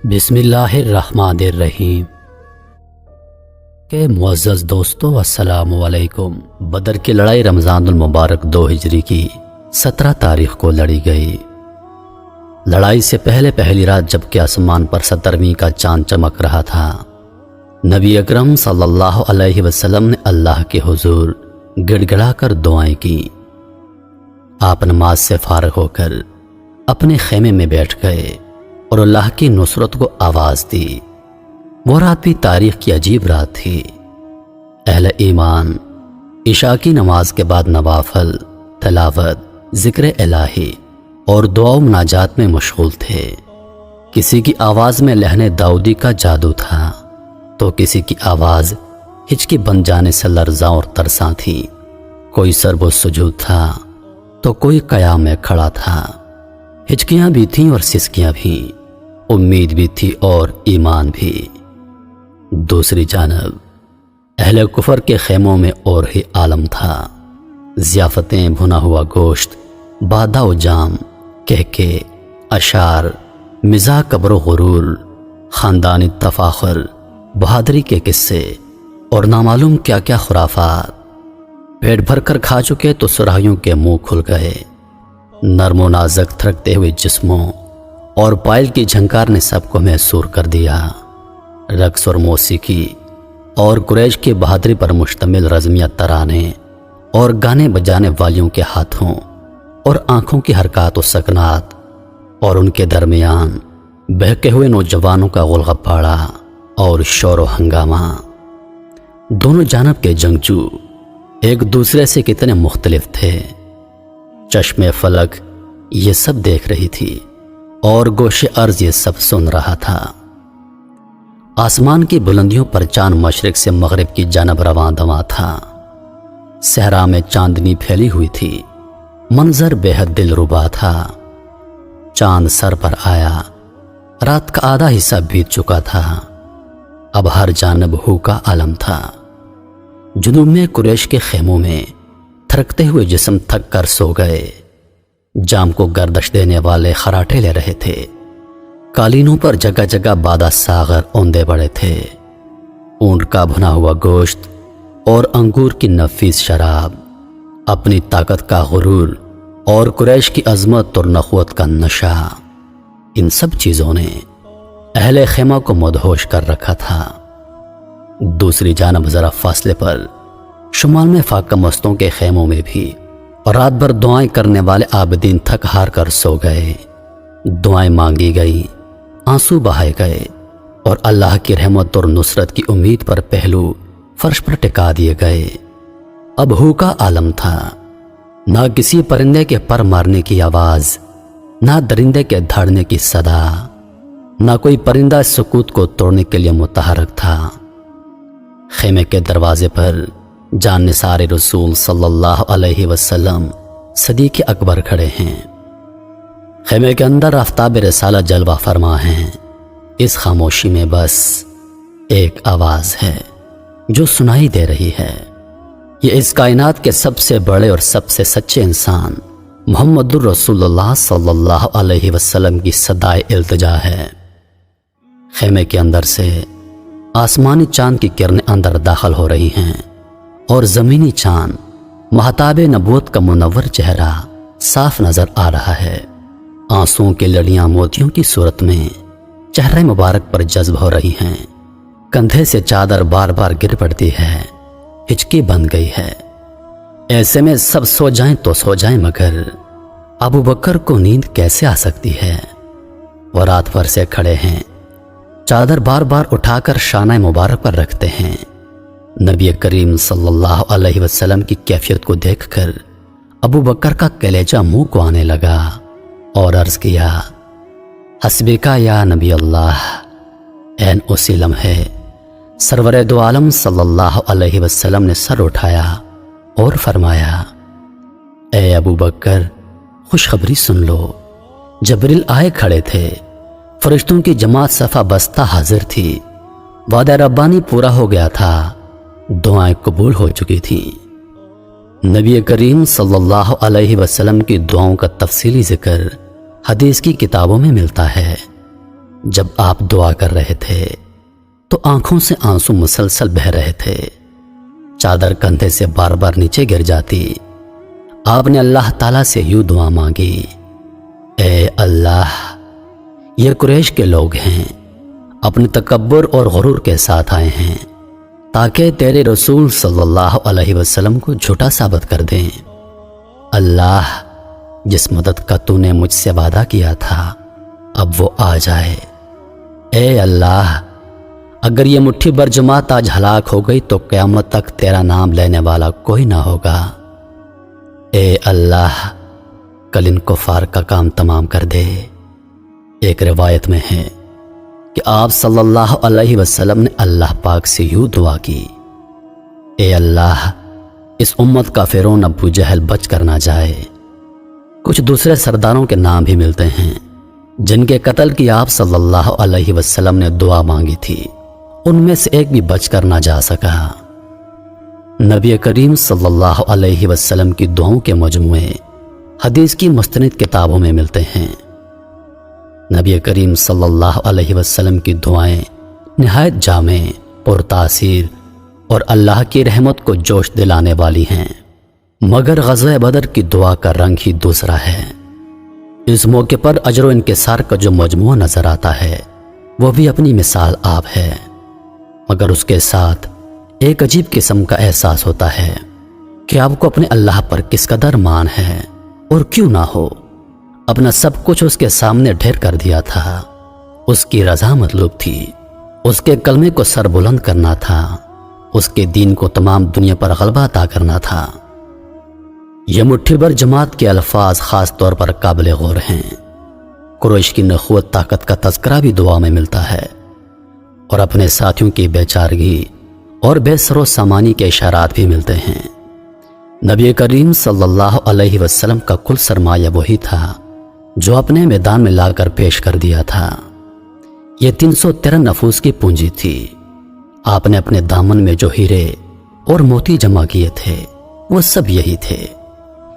بسم اللہ الرحمن الرحیم۔ کہ معزز دوستو السلام علیکم۔ بدر کی لڑائی رمضان المبارک 2 ہجری کی 17 تاریخ کو لڑی گئی۔ لڑائی سے پہلے پہلی رات جب کہ آسمان پر 17ویں کا چاند چمک رہا تھا، نبی اکرم صلی اللہ علیہ وسلم نے اللہ کے حضور گڑ گڑا کر دعائیں کی۔ آپ نماز سے فارغ ہو کر اپنے خیمے میں بیٹھ گئے اور اللہ کی نصرت کو آواز دی۔ وہ رات بھی تاریخ کی عجیب رات تھی۔ اہل ایمان عشاء کی نماز کے بعد نوافل، تلاوت، ذکر الہی اور دعا و مناجات میں مشغول تھے۔ کسی کی آواز میں لہن داؤدی کا جادو تھا تو کسی کی آواز ہچکی بن جانے سے لرزاں اور ترساں تھی۔ کوئی سرب و سجود تھا تو کوئی قیام میں کھڑا تھا۔ ہچکیاں بھی تھیں اور سسکیاں بھی، امید بھی تھی اور ایمان بھی۔ دوسری جانب اہل کفر کے خیموں میں اور ہی عالم تھا۔ ضیافتیں، بھنا ہوا گوشت، بادہ و جام، کہکے، اشعار، مزاح، کبر و غرور، خاندانی تفاخر، بہادری کے قصے اور نامعلوم کیا کیا خرافات۔ پیٹ بھر کر کھا چکے تو سراہیوں کے منہ کھل گئے۔ نرم و نازک تھرکتے ہوئے جسموں اور پائل کی جھنکار نے سب کو محصور کر دیا۔ رقص اور موسیقی اور قریش کی بہادری پر مشتمل رزمیہ ترانے اور گانے بجانے والیوں کے ہاتھوں اور آنکھوں کی حرکات و سکنات اور ان کے درمیان بہکے ہوئے نوجوانوں کا غلغپاڑا اور شور و ہنگامہ۔ دونوں جانب کے جنگجو ایک دوسرے سے کتنے مختلف تھے۔ چشم فلک یہ سب دیکھ رہی تھی اور گوش ارض یہ سب سن رہا تھا۔ آسمان کی بلندیوں پر چاند مشرق سے مغرب کی جانب رواں دواں تھا۔ صحرا میں چاندنی پھیلی ہوئی تھی، منظر بے حد دلربا تھا۔ چاند سر پر آیا، رات کا آدھا حصہ بیت چکا تھا۔ اب ہر جانب ہو کا عالم تھا۔ جنوب میں قریش کے خیموں میں تھرکتے ہوئے جسم تھک کر سو گئے۔ جام کو گردش دینے والے خراٹے لے رہے تھے۔ قالینوں پر جگہ جگہ بادہ ساغر اوندے بڑے تھے۔ اونٹ کا بھنا ہوا گوشت اور انگور کی نفیس شراب، اپنی طاقت کا غرور اور قریش کی عظمت اور نخوت کا نشہ، ان سب چیزوں نے اہل خیمہ کو مدہوش کر رکھا تھا۔ دوسری جانب ذرا فاصلے پر شمال میں فاقہ مستوں کے خیموں میں بھی رات بھر دعائیں کرنے والے عابدین تھک ہار کر سو گئے۔ دعائیں مانگی گئی، آنسو بہائے گئے اور اللہ کی رحمت اور نصرت کی امید پر پہلو فرش پر ٹکا دیے گئے۔ اب ہو کا عالم تھا۔ نہ کسی پرندے کے پر مارنے کی آواز، نہ درندے کے دھاڑنے کی صدا، نہ کوئی پرندہ سکوت کو توڑنے کے لیے متحرک تھا۔ خیمے کے دروازے پر جان نثار رسول صلی اللہ علیہ وسلم صدیق اکبر کھڑے ہیں۔ خیمے کے اندر آفتاب رسالہ جلوہ فرما ہیں۔ اس خاموشی میں بس ایک آواز ہے جو سنائی دے رہی ہے۔ یہ اس کائنات کے سب سے بڑے اور سب سے سچے انسان محمد الرسول اللہ صلی اللہ علیہ وسلم کی صدائے التجا ہے۔ خیمے کے اندر سے آسمانی چاند کی کرنیں اندر داخل ہو رہی ہیں اور زمینی چاند مہتاب نبوت کا منور چہرہ صاف نظر آ رہا ہے۔ آنسوؤں کی لڑیاں موتیوں کی صورت میں چہرے مبارک پر جذب ہو رہی ہیں۔ کندھے سے چادر بار بار گر پڑتی ہے، ہچکی بن گئی ہے۔ ایسے میں سب سو جائیں تو سو جائیں، مگر ابو بکر کو نیند کیسے آ سکتی ہے؟ وہ رات بھر سے کھڑے ہیں، چادر بار بار اٹھا کر شانہ مبارک پر رکھتے ہیں۔ نبی کریم صلی اللہ علیہ وسلم کی کیفیت کو دیکھ کر ابو بکر کا کلیجہ منہ کو آنے لگا اور عرض کیا، حسبکا یا نبی اللہ۔ این اسی لمحے سرور دو عالم صلی اللہ علیہ وسلم نے سر اٹھایا اور فرمایا، اے ابو بکر، خوشخبری سن لو۔ جبریل آئے کھڑے تھے، فرشتوں کی جماعت صفا بستہ حاضر تھی، وعدہ ربانی پورا ہو گیا تھا، دعائیں قبول ہو چکی تھیں۔ نبی کریم صلی اللہ علیہ وسلم کی دعاؤں کا تفصیلی ذکر حدیث کی کتابوں میں ملتا ہے۔ جب آپ دعا کر رہے تھے تو آنکھوں سے آنسو مسلسل بہہ رہے تھے، چادر کندھے سے بار بار نیچے گر جاتی۔ آپ نے اللہ تعالیٰ سے یوں دعا مانگی، اے اللہ، یہ قریش کے لوگ ہیں، اپنے تکبر اور غرور کے ساتھ آئے ہیں تاکہ تیرے رسول صلی اللہ علیہ وسلم کو جھوٹا ثابت کر دیں۔ اللہ، جس مدد کا تو نے مجھ سے وعدہ کیا تھا اب وہ آ جائے۔ اے اللہ، اگر یہ مٹھی بھر جماعت آج ہلاک ہو گئی تو قیامت تک تیرا نام لینے والا کوئی نہ ہوگا۔ اے اللہ، کل ان کفار کا کام تمام کر دے۔ ایک روایت میں ہے کہ آپ صلی اللہ علیہ وسلم نے اللہ پاک سے یوں دعا کی، اے اللہ، اس امت کا فرعون ابو جہل بچ کر نہ جائے۔ کچھ دوسرے سرداروں کے نام بھی ملتے ہیں جن کے قتل کی آپ صلی اللہ علیہ وسلم نے دعا مانگی تھی، ان میں سے ایک بھی بچ کر نہ جا سکا۔ نبی کریم صلی اللہ علیہ وسلم کی دعاؤں کے مجموعے حدیث کی مستند کتابوں میں ملتے ہیں۔ نبی کریم صلی اللہ علیہ وسلم کی دعائیں نہایت جامع، پرتاثیر اور اللہ کی رحمت کو جوش دلانے والی ہیں، مگر غزوہ بدر کی دعا کا رنگ ہی دوسرا ہے۔ اس موقع پر اجر و انکسار کا جو مجموعہ نظر آتا ہے وہ بھی اپنی مثال آپ ہے، مگر اس کے ساتھ ایک عجیب قسم کا احساس ہوتا ہے کہ آپ کو اپنے اللہ پر کس قدر مان ہے، اور کیوں نہ ہو، اپنا سب کچھ اس کے سامنے ڈھیر کر دیا تھا۔ اس کی رضا مطلوب تھی، اس کے کلمے کو سر بلند کرنا تھا، اس کے دین کو تمام دنیا پر غلبہ عطا کرنا تھا۔ یہ مٹھی بھر جماعت کے الفاظ خاص طور پر قابل غور ہیں۔ قریش کی نخوت طاقت کا تذکرہ بھی دعا میں ملتا ہے، اور اپنے ساتھیوں کی بے چارگی اور بے سر و سامانی کے اشارات بھی ملتے ہیں۔ نبی کریم صلی اللہ علیہ وسلم کا کل سرمایہ وہی تھا جو اپنے میدان میں لا کر پیش کر دیا تھا۔ یہ 313 نفوس کی پونجی تھی۔ آپ نے اپنے دامن میں جو ہیرے اور موتی جمع کیے تھے وہ سب یہی تھے۔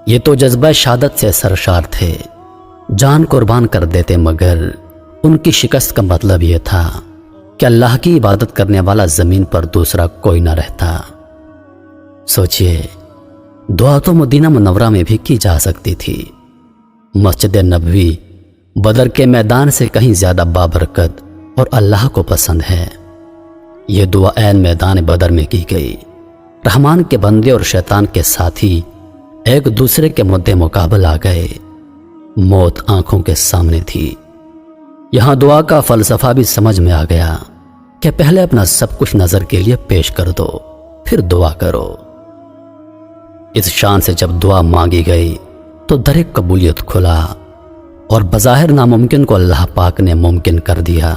یہ تو جذبہ شہادت سے سرشار تھے، جان قربان کر دیتے، مگر ان کی شکست کا مطلب یہ تھا کہ اللہ کی عبادت کرنے والا زمین پر دوسرا کوئی نہ رہتا۔ سوچئے، دعا تو مدینہ منورہ میں بھی کی جا سکتی تھی۔ مسجد نبوی بدر کے میدان سے کہیں زیادہ بابرکت اور اللہ کو پسند ہے۔ یہ دعا عین میدان بدر میں کی گئی۔ رحمان کے بندے اور شیطان کے ساتھی ایک دوسرے کے مدے مقابل آ گئے۔ موت آنکھوں کے سامنے تھی۔ یہاں دعا کا فلسفہ بھی سمجھ میں آ گیا کہ پہلے اپنا سب کچھ نظر کے لیے پیش کر دو، پھر دعا کرو۔ اس شان سے جب دعا مانگی گئی تو در قبولیت کھلا، اور بظاہر ناممکن کو اللہ پاک نے ممکن کر دیا۔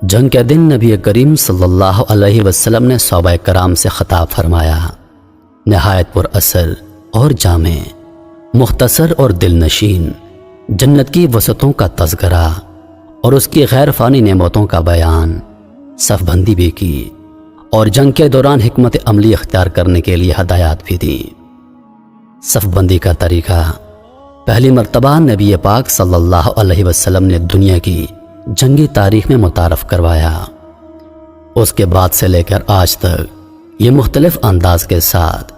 جنگ کے دن نبی کریم صلی اللہ علیہ وسلم نے صحابہ کرام سے خطاب فرمایا، نہایت پر اثر اور جامع، مختصر اور دل نشین، جنت کی وسعتوں کا تذکرہ اور اس کی غیر فانی نعمتوں کا بیان، صف بندی بھی کی، اور جنگ کے دوران حکمت عملی اختیار کرنے کے لیے ہدایات بھی دی۔ صف بندی کا طریقہ پہلی مرتبہ نبی پاک صلی اللہ علیہ وسلم نے دنیا کی جنگی تاریخ میں متعارف کروایا۔ اس کے بعد سے لے کر آج تک یہ مختلف انداز کے ساتھ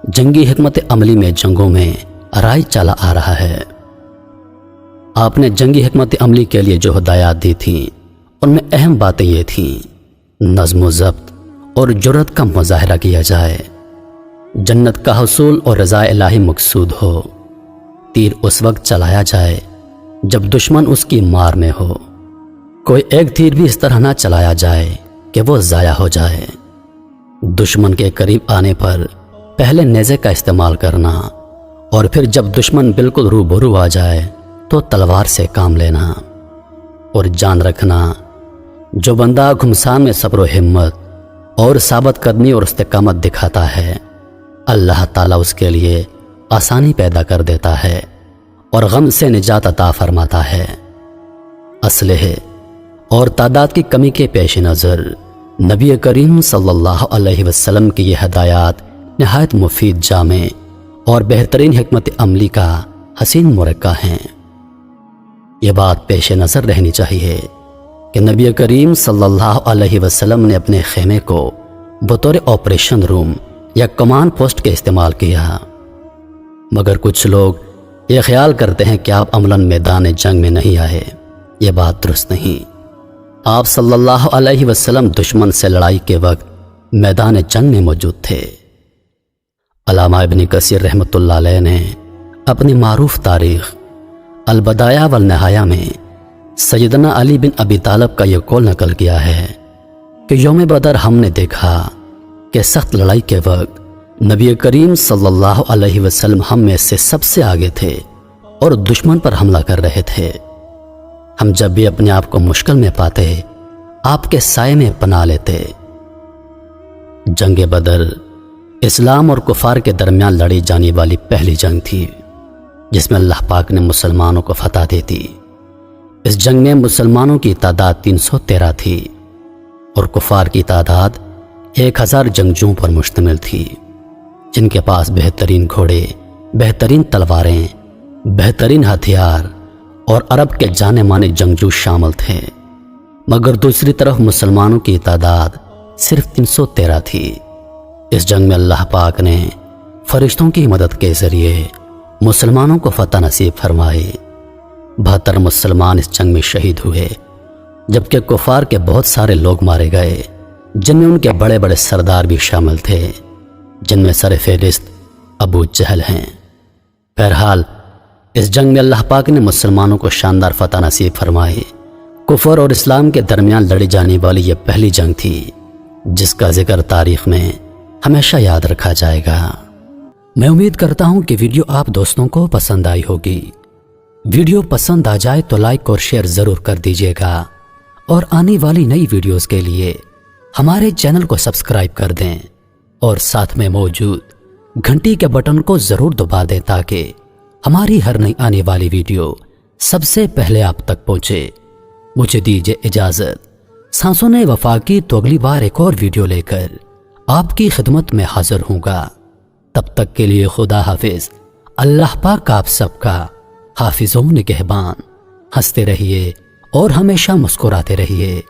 جنگی حکمت عملی میں جنگوں میں رائج چلا آ رہا ہے۔ آپ نے جنگی حکمت عملی کے لیے جو ہدایات دی تھیں ان میں اہم باتیں یہ تھیں، نظم و ضبط اور جرأت کا مظاہرہ کیا جائے، جنت کا حصول اور رضا الہی مقصود ہو، تیر اس وقت چلایا جائے جب دشمن اس کی مار میں ہو، کوئی ایک تیر بھی اس طرح نہ چلایا جائے کہ وہ ضائع ہو جائے، دشمن کے قریب آنے پر پہلے نیزے کا استعمال کرنا، اور پھر جب دشمن بالکل روبرو آ جائے تو تلوار سے کام لینا، اور جان رکھنا جو بندہ گھمسان میں صبر و ہمت اور ثابت قدمی اور استقامت دکھاتا ہے، اللہ تعالیٰ اس کے لیے آسانی پیدا کر دیتا ہے اور غم سے نجات عطا فرماتا ہے۔ اسلحے اور تعداد کی کمی کے پیش نظر نبی کریم صلی اللہ علیہ وسلم کی یہ ہدایات نہایت مفید، جامع اور بہترین حکمت عملی کا حسین مرکہ ہیں۔ یہ بات پیش نظر رہنی چاہیے کہ نبی کریم صلی اللہ علیہ وسلم نے اپنے خیمے کو بطور آپریشن روم یا کمان پوسٹ کے استعمال کیا، مگر کچھ لوگ یہ خیال کرتے ہیں کہ آپ عملاً میدان جنگ میں نہیں آئے۔ یہ بات درست نہیں۔ آپ صلی اللہ علیہ وسلم دشمن سے لڑائی کے وقت میدان جنگ میں موجود تھے۔ علامہ ابن کثیر رحمۃ اللہ علیہ نے اپنی معروف تاریخ البدایہ والنہایہ میں سیدنا علی بن ابی طالب کا یہ قول نقل کیا ہے کہ یوم بدر ہم نے دیکھا کہ سخت لڑائی کے وقت نبی کریم صلی اللہ علیہ وسلم ہم میں سے سب سے آگے تھے اور دشمن پر حملہ کر رہے تھے۔ ہم جب بھی اپنے آپ کو مشکل میں پاتے آپ کے سائے میں پناہ لیتے۔ جنگ بدر اسلام اور کفار کے درمیان لڑی جانے والی پہلی جنگ تھی جس میں اللہ پاک نے مسلمانوں کو فتح دی تھی۔ اس جنگ میں مسلمانوں کی تعداد 313 تھی اور کفار کی تعداد 1000 جنگجوؤں پر مشتمل تھی، جن کے پاس بہترین گھوڑے، بہترین تلواریں، بہترین ہتھیار اور عرب کے جانے مانے جنگجو شامل تھے۔ مگر دوسری طرف مسلمانوں کی تعداد صرف 313 تھی۔ اس جنگ میں اللہ پاک نے فرشتوں کی مدد کے ذریعے مسلمانوں کو فتح نصیب فرمائی۔ 72 مسلمان اس جنگ میں شہید ہوئے، جبکہ کفار کے بہت سارے لوگ مارے گئے، جن میں ان کے بڑے بڑے سردار بھی شامل تھے، جن میں سر فہرست ابو جہل ہیں۔ بہرحال اس جنگ میں اللہ پاک نے مسلمانوں کو شاندار فتح نصیب فرمائی۔ کفر اور اسلام کے درمیان لڑی جانے والی یہ پہلی جنگ تھی جس کا ذکر تاریخ میں ہمیشہ یاد رکھا جائے گا۔ میں امید کرتا ہوں کہ ویڈیو آپ دوستوں کو پسند آئی ہوگی۔ ویڈیو پسند آ جائے تو لائک اور شیئر ضرور کر دیجیے گا، اور آنے والی نئی ویڈیوز کے لیے ہمارے چینل کو سبسکرائب کر دیں اور ساتھ میں موجود گھنٹی کے بٹن کو ضرور دبا دیں تاکہ ہماری ہر نئی آنے والی ویڈیو سب سے پہلے آپ تک پہنچے۔ مجھے دیجیے اجازت، سانسوں نے وفا کی تو اگلی بار ایک اور ویڈیو لے کر آپ کی خدمت میں حاضر ہوں گا۔ تب تک کے لیے خدا حافظ۔ اللہ پاک آپ سب کا حافظ و نگہبان۔ ہنستے رہیے اور ہمیشہ مسکراتے رہیے۔